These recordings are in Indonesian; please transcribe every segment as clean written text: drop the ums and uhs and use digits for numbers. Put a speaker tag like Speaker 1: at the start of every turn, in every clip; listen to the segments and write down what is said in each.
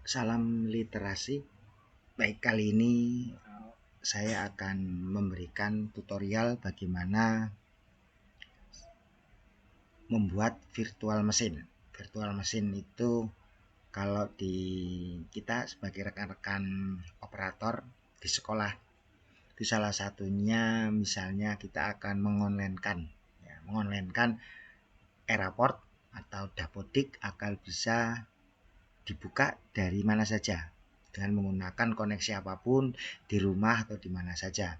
Speaker 1: Salam literasi. Baik, kali ini saya akan memberikan tutorial bagaimana membuat virtual mesin. Virtual mesin itu kalau di kita sebagai rekan-rekan operator di sekolah itu salah satunya, misalnya kita akan mengonlinekan e-raport atau dapodik agar bisa dibuka dari mana saja dengan menggunakan koneksi apapun di rumah atau di mana saja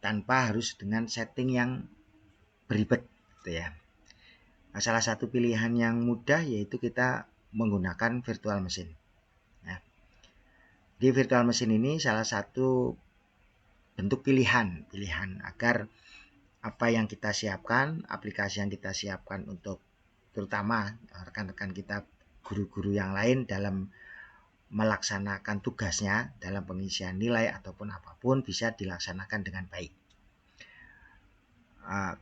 Speaker 1: tanpa harus dengan setting yang beribet gitu ya. Nah, salah satu pilihan yang mudah yaitu kita menggunakan virtual mesin. Nah, di virtual mesin ini salah satu bentuk pilihan agar apa yang kita siapkan, aplikasi yang kita siapkan untuk terutama rekan-rekan kita guru-guru yang lain dalam melaksanakan tugasnya dalam pengisian nilai ataupun apapun bisa dilaksanakan dengan baik.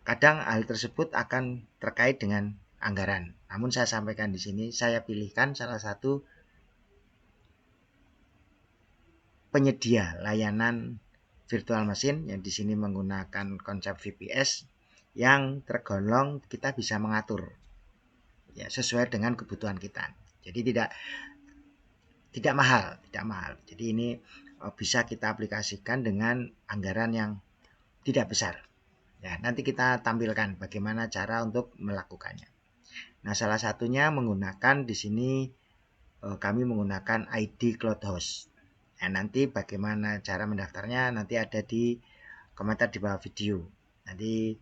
Speaker 1: Kadang hal tersebut akan terkait dengan anggaran. Namun saya sampaikan di sini, saya pilihkan salah satu penyedia layanan virtual mesin yang di sini menggunakan konsep VPS yang tergolong kita bisa mengatur ya sesuai dengan kebutuhan kita. Jadi tidak mahal. Jadi ini bisa kita aplikasikan dengan anggaran yang tidak besar. Ya, nanti kita tampilkan bagaimana cara untuk melakukannya. Nah, salah satunya menggunakan di sini kami menggunakan ID Cloudhost. Nah, nanti bagaimana cara mendaftarnya nanti ada di komentar di bawah video. Nanti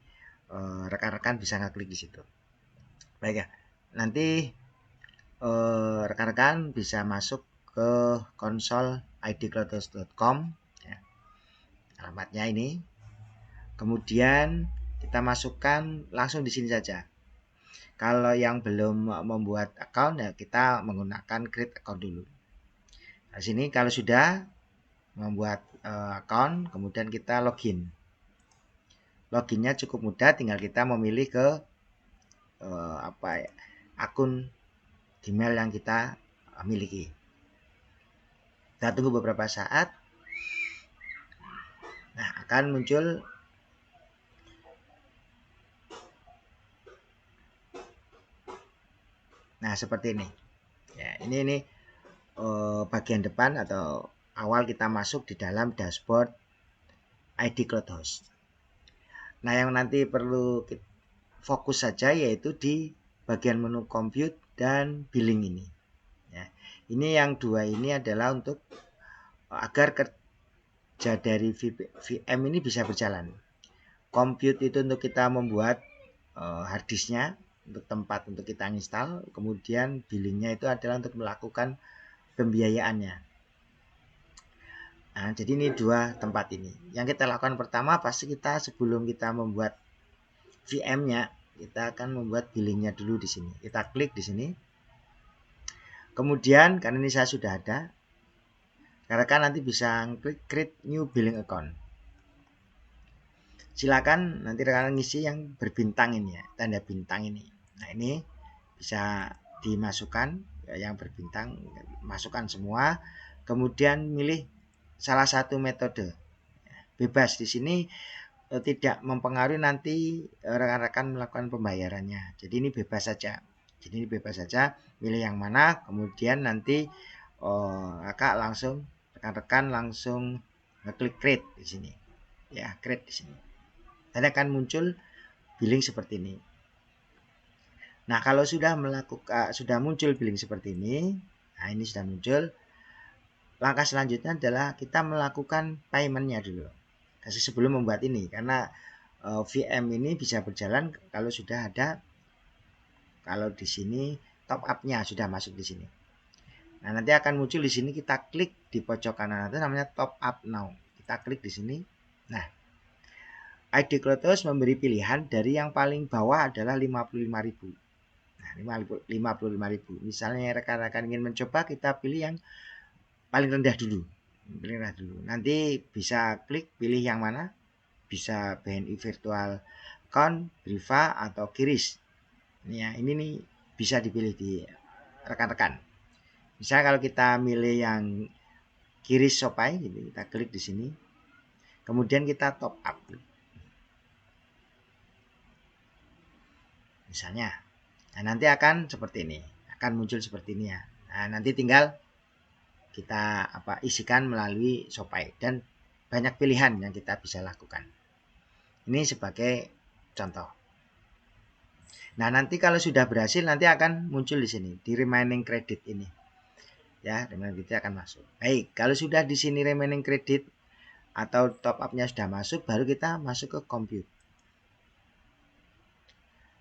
Speaker 1: rekan-rekan bisa ngeklik di situ. Baik ya. Nanti rekan-rekan bisa masuk ke konsol idcloudhost.com ya. Alamatnya ini. Kemudian kita masukkan langsung di sini saja. Kalau yang belum membuat account ya kita menggunakan create account dulu. Nah, sini kalau sudah membuat account, kemudian kita login. Loginnya cukup mudah, tinggal kita memilih ke akun Gmail yang kita miliki. Kita tunggu beberapa saat. Nah, akan muncul seperti ini. Ya, ini bagian depan atau awal kita masuk di dalam dashboard ID Cloudhost. Nah, yang nanti perlu fokus saja yaitu di bagian menu compute dan billing ini. Ya, ini yang dua ini adalah untuk agar kerja dari VM ini bisa berjalan. Compute itu untuk kita membuat harddisknya, untuk tempat untuk kita install. Kemudian billingnya itu adalah untuk melakukan pembiayaannya. Nah, jadi ini dua tempat ini. Yang kita lakukan pertama pasti kita sebelum kita membuat VM-nya, kita akan membuat billingnya dulu di sini. Kita klik di sini. Kemudian karena ini saya sudah ada, rekan nanti bisa klik create new billing account. Silakan nanti rekan ngisi yang berbintang ini ya, tanda bintang ini. Nah, ini bisa dimasukkan ya, yang berbintang, masukkan semua. Kemudian milih salah satu metode. Bebas di sini tidak mempengaruhi nanti rekan-rekan melakukan pembayarannya. Jadi ini bebas saja. Pilih yang mana, kemudian nanti rekan-rekan langsung ngeklik create di sini. Ya, create di sini. Nanti akan muncul billing seperti ini. Nah, kalau sudah muncul billing seperti ini, nah ini sudah muncul. Langkah selanjutnya adalah kita melakukan payment-nya dulu. Kasih sebelum membuat ini, karena VM ini bisa berjalan kalau sudah ada, kalau di sini top up-nya sudah masuk di sini. Nah, nanti akan muncul di sini, kita klik di pojok kanan itu namanya top up now. Kita klik di sini. Nah, ID Cloudhost memberi pilihan dari yang paling bawah adalah 55.000. Nah, 55.000. Misalnya rekan-rekan ingin mencoba, kita pilih yang paling rendah dulu. Nanti bisa klik pilih yang mana. Bisa BNI Virtual Account, Briva atau Kiris. Ini ya, ini nih bisa dipilih di rekan-rekan. Misalnya kalau kita milih yang kiri ShopPay gitu, kita klik di sini. Kemudian kita top up. Misalnya. Nah, nanti akan seperti ini. Akan muncul seperti ini ya. Nah, nanti tinggal kita isikan melalui ShopPay dan banyak pilihan yang kita bisa lakukan. Ini sebagai contoh. Nah, nanti kalau sudah berhasil nanti akan muncul di sini di remaining credit ini. Ya, remaining credit akan masuk. Baik, kalau sudah di sini remaining credit atau top up-nya sudah masuk, baru kita masuk ke compute.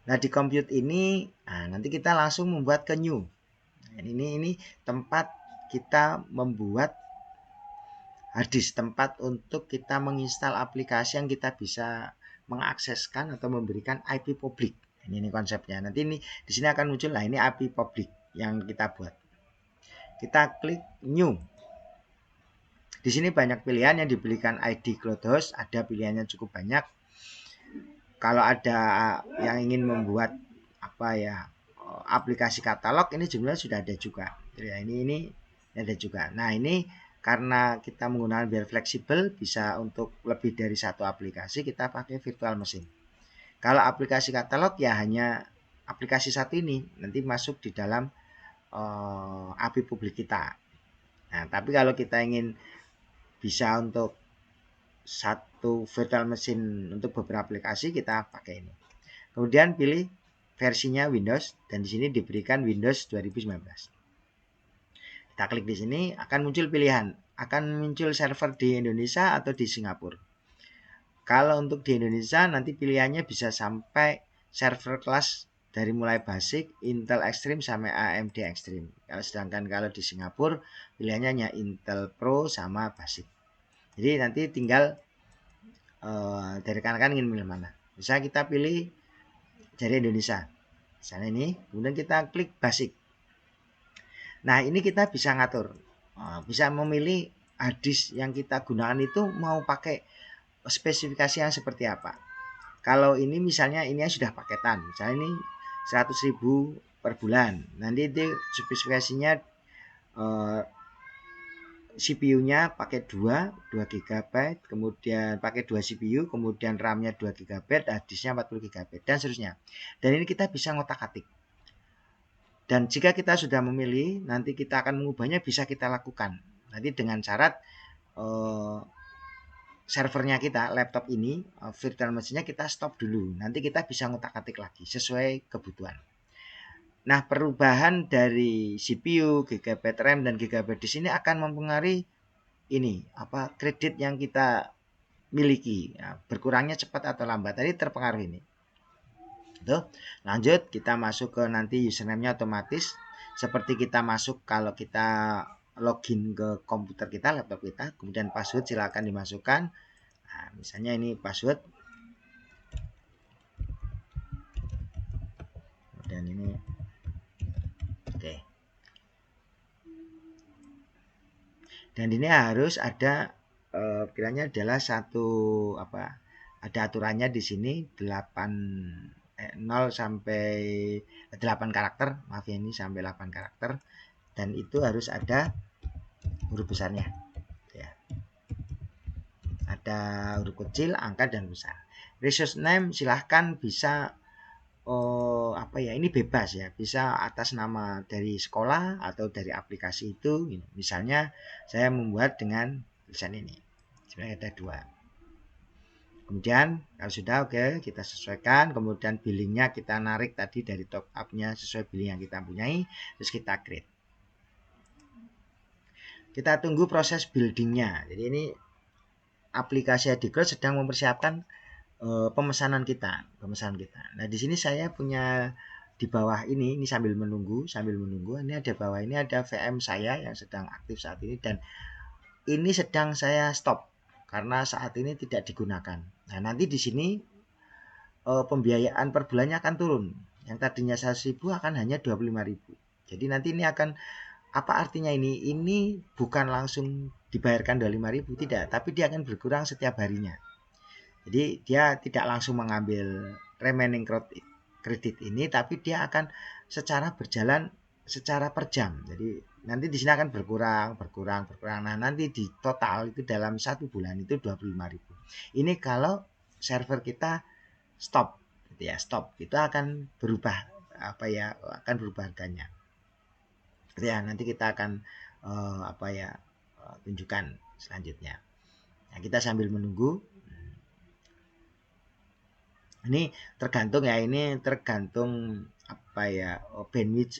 Speaker 1: Nah, di compute ini nanti kita langsung membuat ke new. Ini tempat kita membuat harddisk, tempat untuk kita menginstal aplikasi yang kita bisa mengakseskan atau memberikan IP publik. Ini konsepnya. Nanti ini di sini akan muncul lah, ini IP publik yang kita buat. Kita klik new. Di sini banyak pilihan yang diberikan ID CloudHost, ada pilihannya cukup banyak. Kalau ada yang ingin membuat aplikasi katalog, ini jumlahnya sudah ada juga. Ya, ini ada juga. Nah, ini karena kita menggunakan biar fleksibel, bisa untuk lebih dari satu aplikasi, kita pakai virtual machine. Kalau aplikasi katalog ya hanya aplikasi satu ini, nanti masuk di dalam API publik kita. Nah, tapi kalau kita ingin bisa untuk satu virtual machine untuk beberapa aplikasi, kita pakai ini. Kemudian pilih versinya Windows dan di sini diberikan Windows 2019. Kita klik di sini, akan muncul pilihan, akan muncul server di Indonesia atau di Singapura. Kalau untuk di Indonesia nanti pilihannya bisa sampai server kelas dari mulai basic, Intel Extreme sampai AMD Extreme. Sedangkan kalau di Singapura pilihannya hanya Intel Pro sama basic. Jadi nanti tinggal dari rekan-rekan ingin milih mana. Bisa kita pilih dari Indonesia. Misalnya ini, kemudian kita klik basic. Nah, ini kita bisa ngatur, bisa memilih harddisk yang kita gunakan itu mau pakai spesifikasi yang seperti apa. Kalau ini misalnya ini sudah paketan, misalnya ini 100.000 per bulan. Nanti itu spesifikasinya CPU-nya pakai 2 GB, kemudian pakai 2 CPU, kemudian RAM-nya 2 GB, harddisknya 40 GB dan seterusnya. Dan ini kita bisa ngotak-atik. Dan jika kita sudah memilih, nanti kita akan mengubahnya, bisa kita lakukan. Nanti dengan syarat servernya kita, laptop ini, virtual machine-nya kita stop dulu. Nanti kita bisa ngotak-atik lagi sesuai kebutuhan. Nah, perubahan dari CPU, GB RAM dan GB di sini akan mempengaruhi ini kredit yang kita miliki. Nah, berkurangnya cepat atau lambat tadi terpengaruh ini. Tuh, lanjut kita masuk ke nanti username-nya otomatis seperti kita masuk kalau kita login ke komputer kita, laptop kita, kemudian password silakan dimasukkan. Nah, misalnya ini password. Kemudian ini oke. Dan ini harus ada kiranya adalah ada aturannya di sini 0 sampai 8 karakter, maaf ya, ini sampai 8 karakter, dan itu harus ada huruf besarnya ya. Ada huruf kecil, angka dan besar. Resource name silahkan bisa ini bebas ya, bisa atas nama dari sekolah atau dari aplikasi itu. Misalnya saya membuat dengan tulisan ini, sebenarnya ada 2. Kemudian kalau sudah oke, kita sesuaikan, kemudian billingnya kita narik tadi dari top up-nya sesuai billing yang kita punyai, terus kita create. Kita tunggu proses buildingnya. Jadi ini aplikasi AdiCloud sedang mempersiapkan pemesanan kita. Nah, di sini saya punya di bawah ini sambil menunggu, ini ada bawah ini ada VM saya yang sedang aktif saat ini, dan ini sedang saya stop karena saat ini tidak digunakan. Nah, nanti di sini pembiayaan per bulannya akan turun. Yang tadinya 100.000 akan hanya 25.000. Jadi nanti ini akan apa artinya ini? Ini bukan langsung dibayarkan 25.000, tidak, tapi dia akan berkurang setiap harinya. Jadi dia tidak langsung mengambil remaining kredit ini, tapi dia akan secara berjalan secara per jam. Jadi nanti di sini akan berkurang. Nah, nanti di total itu dalam 1 bulan itu 25.000. Ini kalau server kita stop, gitu ya, stop. Itu akan berubah akan berubah harganya. Gitu ya, nanti kita akan tunjukkan selanjutnya. Nah, kita sambil menunggu. Ini tergantung bandwidth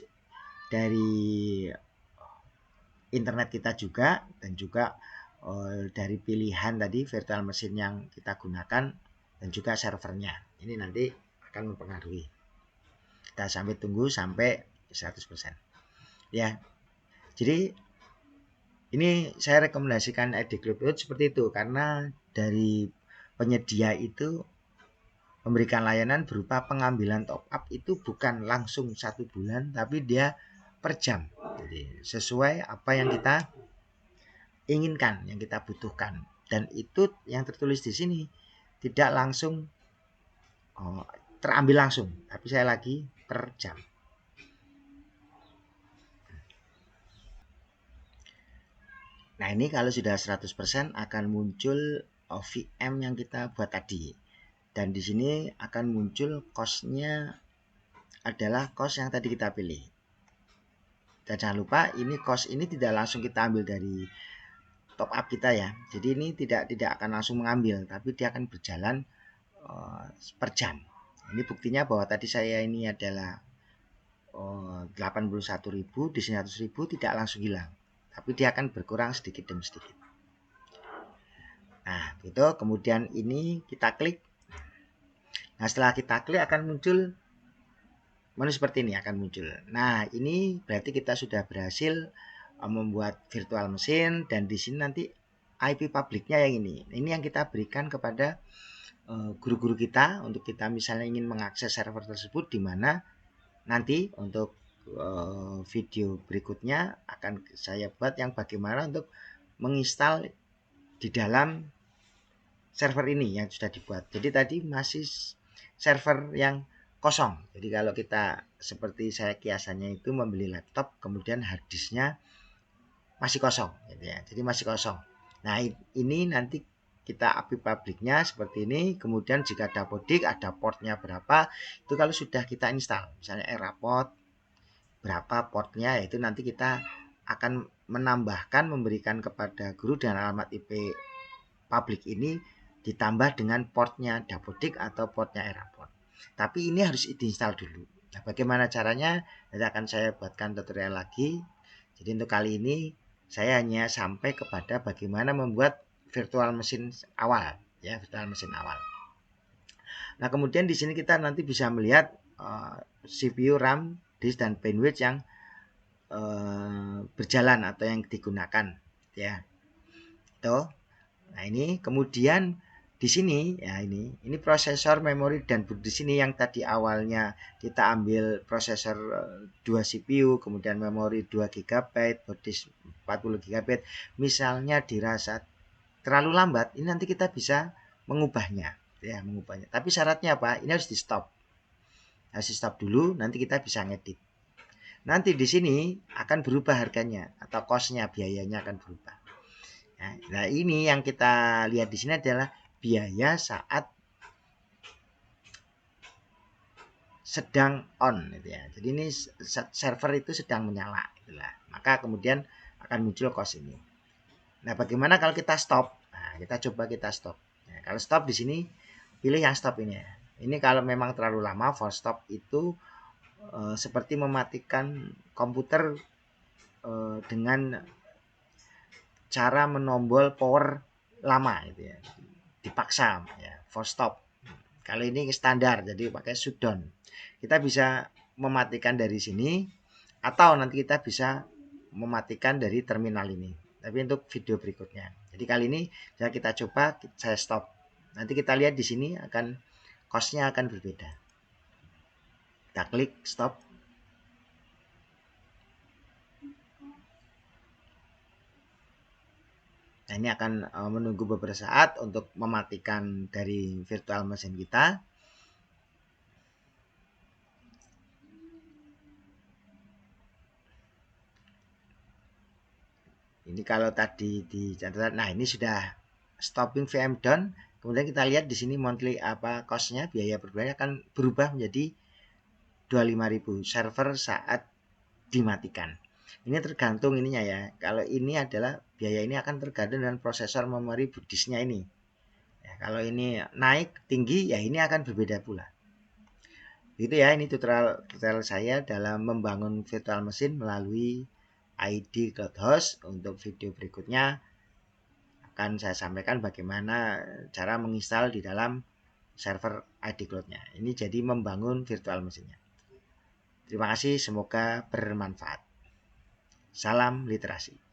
Speaker 1: dari internet kita juga, dan juga dari pilihan tadi virtual machine yang kita gunakan dan juga servernya. Ini nanti akan mempengaruhi. Kita sampai tunggu sampai 100%. Ya. Jadi ini saya rekomendasikan ID Cloud seperti itu, karena dari penyedia itu memberikan layanan berupa pengambilan top up itu bukan langsung 1 bulan, tapi dia per jam. Jadi sesuai apa yang kita inginkan, yang kita butuhkan. Dan itu yang tertulis di sini tidak langsung terambil langsung, tapi saya lagi per jam. Nah, ini kalau sudah 100% akan muncul VM yang kita buat tadi. Dan di sini akan muncul cost-nya adalah cost yang tadi kita pilih. Dan jangan lupa ini cost ini tidak langsung kita ambil dari top up kita ya. Jadi ini tidak akan langsung mengambil, tapi dia akan berjalan per jam. Ini buktinya bahwa tadi saya ini adalah 81.000, di sini 100.000 tidak langsung hilang, tapi dia akan berkurang sedikit demi sedikit. Nah, itu kemudian ini kita klik. Nah, setelah kita klik akan muncul menu seperti ini akan muncul. Nah, ini berarti kita sudah berhasil membuat virtual machine, dan di sini nanti IP publiknya yang ini. Ini yang kita berikan kepada guru-guru kita untuk kita misalnya ingin mengakses server tersebut, di mana nanti untuk video berikutnya akan saya buat yang bagaimana untuk menginstal di dalam server ini yang sudah dibuat. Jadi tadi masih server yang kosong. Jadi kalau kita seperti saya kiasannya itu membeli laptop kemudian harddisknya masih kosong, gitu ya. Jadi masih kosong. Nah, ini nanti kita API publiknya seperti ini. Kemudian jika ada dapodik, ada portnya berapa, itu kalau sudah kita install, misalnya Eraport berapa portnya, itu nanti kita akan menambahkan, memberikan kepada guru dengan alamat IP publik ini ditambah dengan portnya dapodik atau portnya Eraport. Tapi ini harus diinstal dulu. Nah, bagaimana caranya? Nanti akan saya buatkan tutorial lagi. Jadi untuk kali ini saya hanya sampai kepada bagaimana membuat virtual machine awal, ya, virtual machine awal. Nah, kemudian di sini kita nanti bisa melihat CPU, RAM, disk, dan bandwidth yang berjalan atau yang digunakan, ya. Tuh. Nah, ini kemudian di sini ya, ini prosesor, memori, dan boot. Di sini yang tadi awalnya kita ambil prosesor 2 CPU, kemudian memori 2 GB, boot disk 40 GB, misalnya dirasa terlalu lambat, ini nanti kita bisa mengubahnya, ya, mengubahnya. Tapi syaratnya apa? Ini harus di stop. Harus di stop dulu, nanti kita bisa ngedit. Nanti di sini akan berubah harganya atau cost-nya, biayanya akan berubah. Nah, ini yang kita lihat di sini adalah biaya saat sedang on, gitu ya. Jadi ini server itu sedang menyala, itulah. Maka kemudian akan muncul cost ini. Nah, bagaimana kalau kita stop? Nah, kita coba kita stop. Nah, kalau stop di sini pilih yang stop ini. Ini kalau memang terlalu lama, force stop itu seperti mematikan komputer dengan cara menombol power lama, gitu ya. Dipaksa, ya, force stop. Kali ini standar, jadi pakai shutdown. Kita bisa mematikan dari sini, atau nanti kita bisa mematikan dari terminal ini. Tapi untuk video berikutnya. Jadi kali ini kita coba, saya stop. Nanti kita lihat di sini akan cost-nya akan berbeda. Kita klik stop. Nah, ini akan menunggu beberapa saat untuk mematikan dari virtual machine kita. Ini kalau tadi di catatan, nah ini sudah stopping VM down. Kemudian kita lihat di sini monthly cost-nya, biaya per bulannya akan berubah menjadi 25.000 server saat dimatikan. Ini tergantung ininya ya. Kalau ini adalah biaya ini akan tergantung dengan prosesor memori boot disknya ini. Ya, kalau ini naik tinggi ya ini akan berbeda pula. Itu ya, ini tutorial saya dalam membangun virtual machine melalui ID Cloud Host. Untuk video berikutnya akan saya sampaikan bagaimana cara menginstal di dalam server ID Cloud-nya. Ini jadi membangun virtual machine-nya. Terima kasih, semoga bermanfaat. Salam literasi.